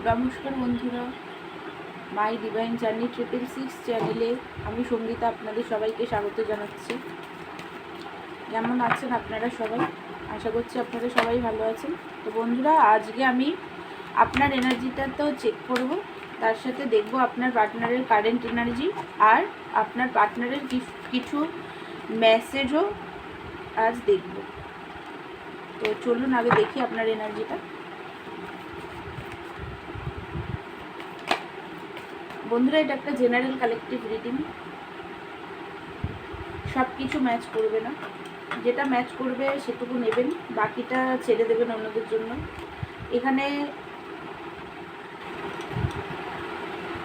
নমস্কার বন্ধুরা, মাই divine journey 666 চ্যানেলে আমি সঙ্গীতা আপনাদের সবাইকে স্বাগত জানাচ্ছি। কেমন আছেন আপনারা সবাই? আশা করছি আপনারা সবাই ভালো আছেন। তো বন্ধুরা, আজকে আমি আপনার এনার্জিটা তো চেক করব, তার সাথে দেখব আপনার পার্টনারের কারেন্ট এনার্জি আর আপনার পার্টনারের কিছু মেসেজও আজ দেখব। তো চলুন আগে দেখি আপনার এনার্জিটা। বন্ধুরা, এটা একটা জেনারেল কালেকটিভ রিডিং, সব কিছু ম্যাচ করবে না, যেটা ম্যাচ করবে সেটুকু নেবেন, বাকিটা ছেড়ে দেবেন অন্যদের জন্য। এখানে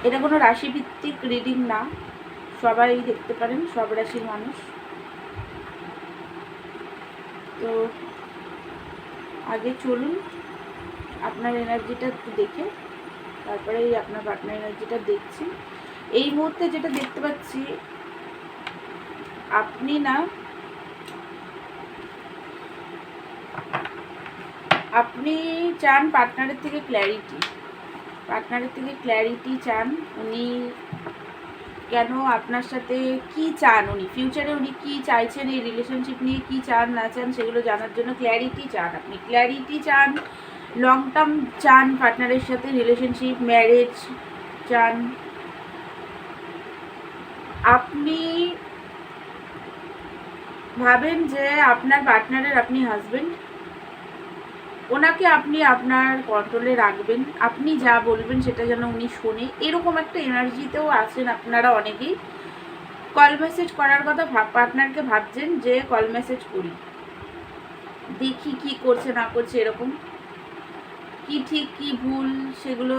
এটা কোনো রাশিভিত্তিক রিডিং না, সবাই দেখতে পারেন, সব রাশির মানুষ। তো আগে চলুন আপনার এনার্জিটা একটু দেখে তারপরেই আপনার পার্টনার এনার্জিটা দেখছি। এই মুহূর্তে যেটা দেখতে পাচ্ছি, আপনি চান পার্টনারের থেকে ক্ল্যারিটি চান। উনি কেন আপনার সাথে কি চান, উনি ফিউচারে উনি কি চাইছেন, এই রিলেশনশিপ নিয়ে কি চান না চান সেগুলো জানার জন্য ক্ল্যারিটি চান। আপনি ক্ল্যারিটি চান, লং টার্ম চান, পার্টনারের সাথে রিলেশনশিপ, ম্যারেজ চান। আপনি ভাবেন যে আপনার পার্টনারের আপনি হাজবেন্ড, ওনাকে আপনি আপনার কন্ট্রোলে রাখবেন, আপনি যা বলবেন সেটা যেন উনি শোনে, এরকম একটা এনার্জিতেও আছেন আপনারা অনেকেই। কল মেসেজ করার কথা পার্টনারকে ভাবছেন যে কল মেসেজ করি, দেখি কি করছে না করছে, এরকম কি ঠিক কি ভুল সেগুলো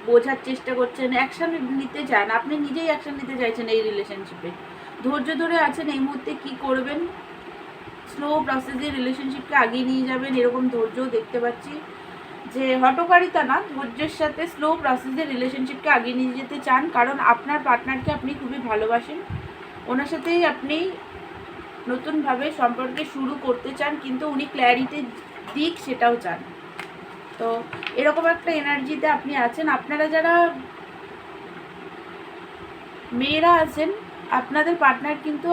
বোঝার চেষ্টা করছেন, অ্যাকশন নিতে চান, আপনি নিজেই অ্যাকশন নিতে চাইছেন এই রিলেশনশিপে। ধৈর্য ধরে আছেন, এই মুহূর্তে কি করবেন, স্লো প্রসেসে রিলেশনশিপকে আগিয়ে নিয়ে যাবেন, এরকম ধৈর্য দেখতে পাচ্ছি। যে হটকারিতা না, ধৈর্যের সাথে স্লো প্রসেসে রিলেশনশিপকে আগিয়ে নিয়ে যেতে চান, কারণ আপনার পার্টনারকে আপনি খুবই ভালোবাসেন, ওনার সাথেই আপনি নতুনভাবে সম্পর্কে শুরু করতে চান, কিন্তু উনি ক্ল্যারিটি দিক সেটাও চান। তো এরকম একটা এনার্জিতে আপনি আছেন। আপনারা যারা মেয়েরা আছেন, আপনাদের পার্টনার কিন্তু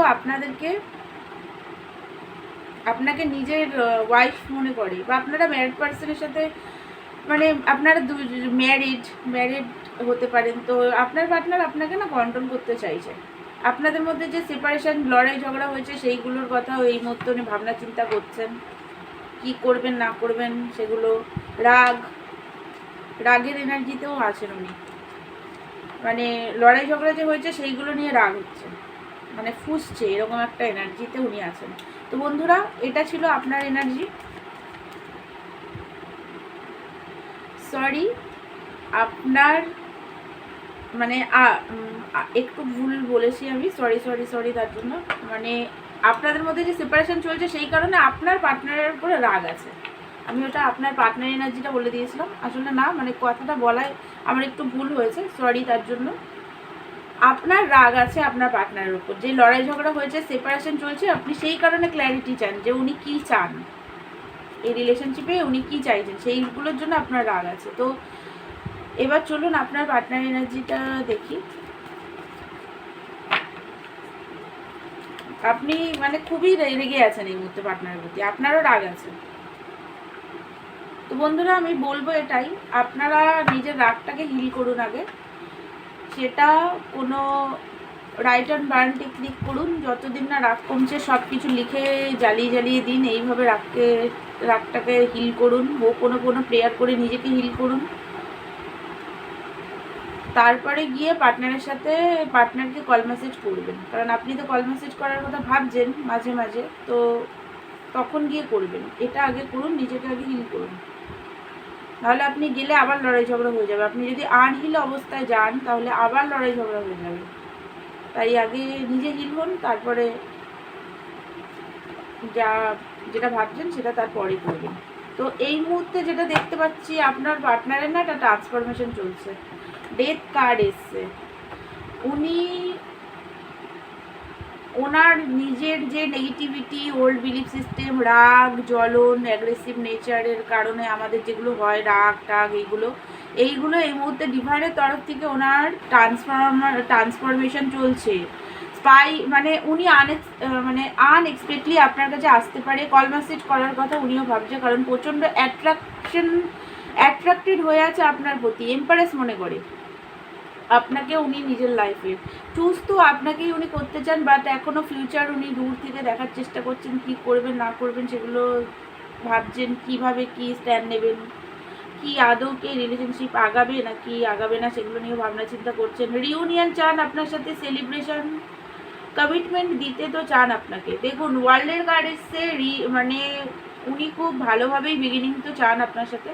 আপনাকে নিজের ওয়াইফ মনে করে, বা আপনারা ম্যারিড পার্সনের সাথে, মানে আপনারা ম্যারিড হতে পারেন। তো আপনার পার্টনার আপনাকে না কন্ট্রোল করতে চাইছে। আপনাদের মধ্যে যে সেপারেশন, লড়াই ঝগড়া হয়েছে সেইগুলোর কথাও এই মুহূর্তে উনি ভাবনা চিন্তা করছেন, কি করবেন না করবেন সেগুলো। রাগের এনার্জিতেও আছেন উনি, মানে লড়াই ঝগড়া যে হয়েছে সেইগুলো নিয়ে রাগ হচ্ছে, মানে ফুসছে, এরকম একটা এনার্জিতে উনি আছেন। তো বন্ধুরা, এটা ছিল আপনার এনার্জি। সরি, আপনার মানে একটু ভুল বলেছি আমি, সরি তার জন্য। মানে আপনাদের মধ্যে যে সেপারেশন চলছে সেই কারণে আপনার পার্টনারের উপরে রাগ আছে, আমি ওটা আপনার পার্টনার এনার্জিটা বলে দিয়েছিলাম, আসলে না, মানে কথাটা বলায় আমার একটু ভুল হয়েছে, সরি তার জন্য। আপনার রাগ আছে আপনার পার্টনারের উপর, যে লড়াই ঝগড়া হয়েছে, সেপারেশন চলছে, আপনি সেই কারণে ক্ল্যারিটি চান যে উনি কি চান এই রিলেশনশিপে, উনি কি চাইছেন, সেইগুলোর জন্য আপনার রাগ আছে। তো এবার চলুন আপনার পার্টনার এনার্জিটা দেখি। আপনি মানে খুবই রেগে আছেন এই মুহূর্তে পার্টনারের প্রতি, আপনারও রাগ আছে। তো বন্ধুরা, আমি বলবো এটাই, আপনারা নিজের রাগটাকে হিল করুন আগে। সেটা কোনো রাইট অ্যান্ড বার্ন টেকনিক করুন, যতদিন না রাগ কমছে সব কিছু লিখে জ্বালিয়ে দিন, এইভাবে রাগটাকে হিল করুন, কোনো প্রেয়ার করে নিজেকে হিল করুন। তারপরে গিয়ে পার্টনারকে কল মেসেজ করবেন, কারণ আপনি তো কল মেসেজ করার কথা ভাবছেন মাঝে মাঝে, তো তখন গিয়ে করবেন। এটা আগে করুন, নিজেকে আগে হিল করুন, নাহলে আপনি গেলে আবার লড়াই ঝগড়া হয়ে যাবে। আপনি যদি আনহিল অবস্থায় যান তাহলে আবার লড়াই ঝগড়া হয়ে যাবে। তাই আগে নিজে হিল হন, তারপরে যেটা ভাবছেন সেটা তারপরে করবেন। তো এই মুহূর্তে যেটা দেখতে পাচ্ছি, আপনার পার্টনারের না একটা ট্রান্সফরমেশন চলছে, ডেথ কার্ড এসছে। উনি ওনার নিজের যে নেগেটিভিটি, ওল্ড বিলিফ সিস্টেম, রাগ, জ্বলন, অ্যাগ্রেসিভ নেচারের কারণে আমাদের যেগুলো হয়, রাগ টাগ, এইগুলো এই মুহূর্তে ডিভাইনের তরফ থেকে ওনার ট্রান্সফরমেশন চলছে। মানে উনি আনএক্সপেক্টলি আপনার কাছে আসতে পারে, কল মেসেজ করার কথা উনিও ভাবছে, কারণ প্রচণ্ড অ্যাট্রাক্টেড হয়ে আছে আপনার প্রতি, এম্পারেস মনে করে আপনাকে উনি নিজের লাইফে। চুজ তো আপনাকেই উনি করতে চান, বাট এখনও ফিউচার উনি দূর থেকে দেখার চেষ্টা করছেন, কি করবেন না করবেন সেগুলো ভাবছেন, কিভাবে কি স্ট্যান্ড নেবেন, কি আদৌ কে রিলেশনশিপ আগাবে নাকি আগাবে না সেগুলো নিয়ে ভাবনা চিন্তা করছেন। রিউনিয়ন চান আপনার সাথে, সেলিব্রেশন, কমিটমেন্ট দিতে তো চান আপনাকে। দেখুন ওয়ার্ল্ডের কার্ড এসছে, মানে উনি খুব ভালোভাবেই বিগিনিং তো চান আপনার সাথে,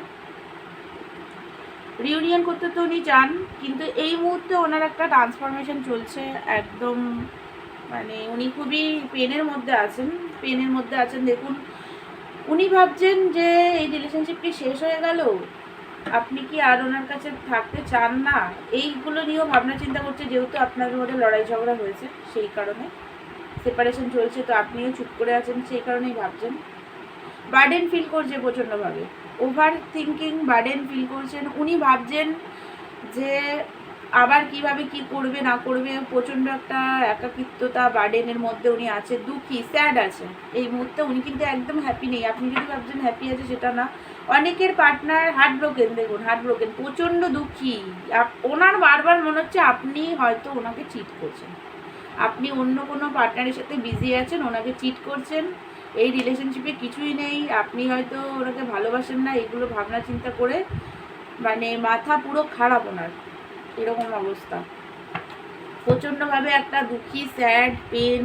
রিউনিয়ন করতে তো উনি চান, কিন্তু এই মুহূর্তে ওনার একটা ট্রান্সফরমেশন চলছে একদম, মানে উনি খুবই পেনের মধ্যে আছেন। দেখুন উনি ভাবছেন যে এই রিলেশনশিপটি শেষ হয়ে গেল, আপনি কি আর ওনার কাছে থাকতে চান না, এইগুলো নিয়েও ভাবনা চিন্তা করছে, যেহেতু আপনাদের মধ্যে লড়াই ঝগড়া হয়েছে সেই কারণে সেপারেশন চলছে, তো আপনিও চুপ করে আছেন সেই কারণেই ভাবছেন। বার্ডেন ফিল করছে প্রচণ্ডভাবে, ওভার থিঙ্কিং, বার্ডেন ফিল করছেন। উনি ভাবছেন যে আবার কিভাবে কি করবে না করবে, প্রচণ্ড একটা একাকিত্বতা, বার্ডেনের মধ্যে উনি আছে, দুঃখী, স্যাড আছে এই মুহূর্তে। উনি কিন্তু একদম হ্যাপি নেই, আপনি যদি ভাবছেন হ্যাপি আছে সেটা না। অনেকের পার্টনার হার্ট ব্রোকেন, দেখুন হার্ট ব্রোকেন, প্রচণ্ড দুঃখী। ওনার বারবার মনে হচ্ছে আপনি হয়তো ওনাকে চিট করছেন, আপনি অন্য কোনো পার্টনারের সাথে বিজি আছেন, ওনাকে চিট করছেন, এই রিলেশনশিপে কিছুই নেই, আপনি হয়তো ওনাকে ভালোবাসেন না, এগুলো ভাবনা চিন্তা করে মানে মাথা পুরো খারাপ ওনার, এরকম অবস্থা। প্রচণ্ডভাবে একটা দুঃখী, স্যাড, পেন।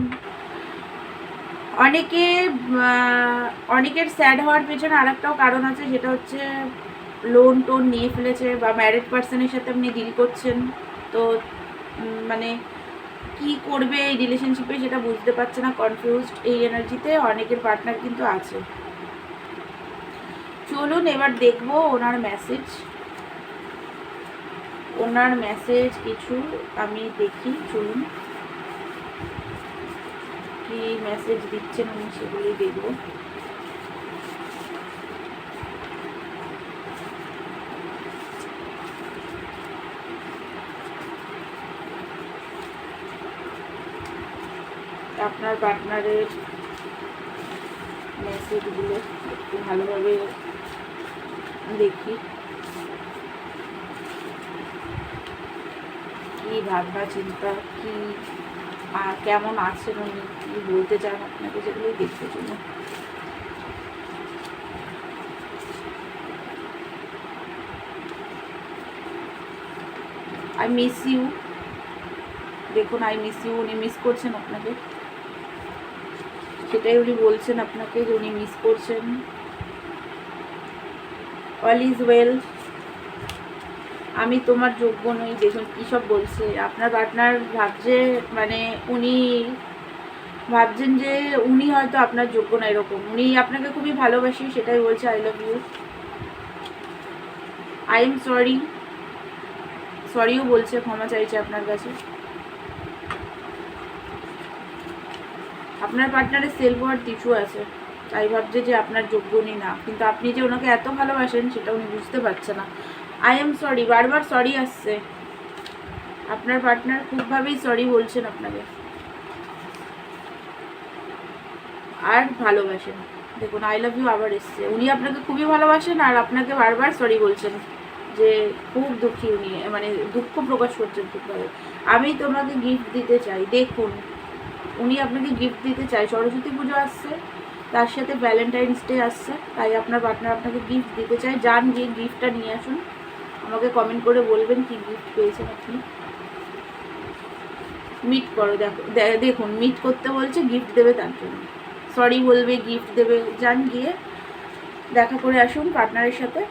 অনেকের স্যাড হওয়ার পেছনে আর একটাও কারণ আছে, সেটা হচ্ছে লোন টোন নিয়ে ফেলেছে, বা ম্যারিড পার্সনের সাথে আপনি ডিল করছেন, তো মানে কি করবে এই রিলেশনশিপে সেটা বুঝতে পারছে না, কনফিউজড, এই এনার্জিতে অনেকের পার্টনার কিন্তু আছে। চলুন এবার দেখবো ওনার মেসেজ কিছু আমি দেখি, চলুন কি মেসেজ দিচ্ছেন আমি সেগুলোই দেখবো। আপনার পার্টনারের মেসেজগুলো একটু ভালোভাবে দেখি, কি ভাবনা চিন্তা, কি কেমন আছেন উনি, কি বলতে চান আপনাকে, সেগুলোই দেখতে জন্য। আই মিস ইউ, দেখুন আই মিস ইউ, উনি মিস করছেন আপনাকে, সেটাই উনি বলছেন আপনাকে যে উনি মিস করছেন। অল ইজ ওয়েল, আমি তোমার যোগ্য নই, দেখুন কী সব বলছে। আপনার পার্টনার ভাবছে, মানে উনি ভাবছেন যে উনি হয়তো আপনার যোগ্য না, এরকম। উনি আপনাকে খুবই ভালোবাসি, সেটাই বলছে I love you, I am সরিও বলছে, ক্ষমা চাইছে আপনার কাছে। আপনার পার্টনারের সেলফ ওয়ার্থ ইস্যু আছে, তাই ভাবছে যে আপনার যোগ্যই না, কিন্তু আপনি যে ওনাকে এত ভালোবাসেন সেটা উনি বুঝতে পারছে না। আই এম সরি, বারবার সরি আসছে, আপনার পার্টনার খুবভাবেই সরি বলছেন আপনাকে, আর ভালোবাসেন। দেখুন আই লাভ ইউ আবার এসছে, উনি আপনাকে খুবই ভালোবাসেন আর আপনাকে বারবার সরি বলছেন, যে খুব দুঃখী উনি, মানে দুঃখ প্রকাশ করছেন খুবভাবে। আমি তোমাকে গিফট দিতে চাই, দেখুন উনি আপনাকে গিফট দিতে চায়, সরস্বতী পুজো আসছে, তার সাথে ভ্যালেন্টাইন্স ডে আসছে, তাই আপনার পার্টনার আপনাকে গিফট দিতে চায়। যান গিয়ে গিফটটা নিয়ে আসুন, আমাকে কমেন্ট করে বলবেন কি গিফট পেয়েছেন আপনি। মিট করো, দেখুন মিট করতে বলছে, গিফট দেবে তার জন্য, সরি বলবে, গিফট দেবে। যান গিয়ে দেখা করে আসুন পার্টনারের সাথে,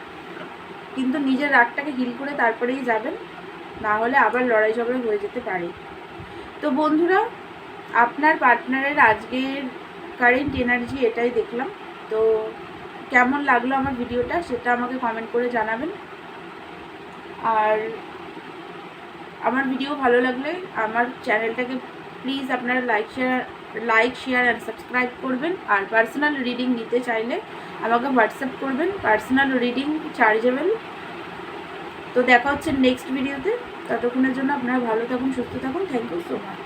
কিন্তু নিজের রাগটাকে হিল করে তারপরেই যাবেন, না হলে আবার লড়াই ঝগড়া হয়ে যেতে পারে। তো বন্ধুরা, আপনার পার্টনারের আজকের কারেন্ট এনার্জি এটাই দেখলাম। তো কেমন লাগলো আমার ভিডিওটা সেটা আমাকে কমেন্ট করে জানাবেন, আর আমার ভিডিও ভালো লাগলে আমার চ্যানেলটাকে প্লিজ আপনারা লাইক শেয়ার অ্যান্ড সাবস্ক্রাইব করবেন। আর পার্সোনাল রিডিং নিতে চাইলে আমাকে হোয়াটসঅ্যাপ করবেন, পার্সোনাল রিডিং চার্জেবল। তো দেখা হচ্ছে নেক্সট ভিডিওতে, ততক্ষণের জন্য আপনারা ভালো থাকুন, সুস্থ থাকুন। Thank you so much.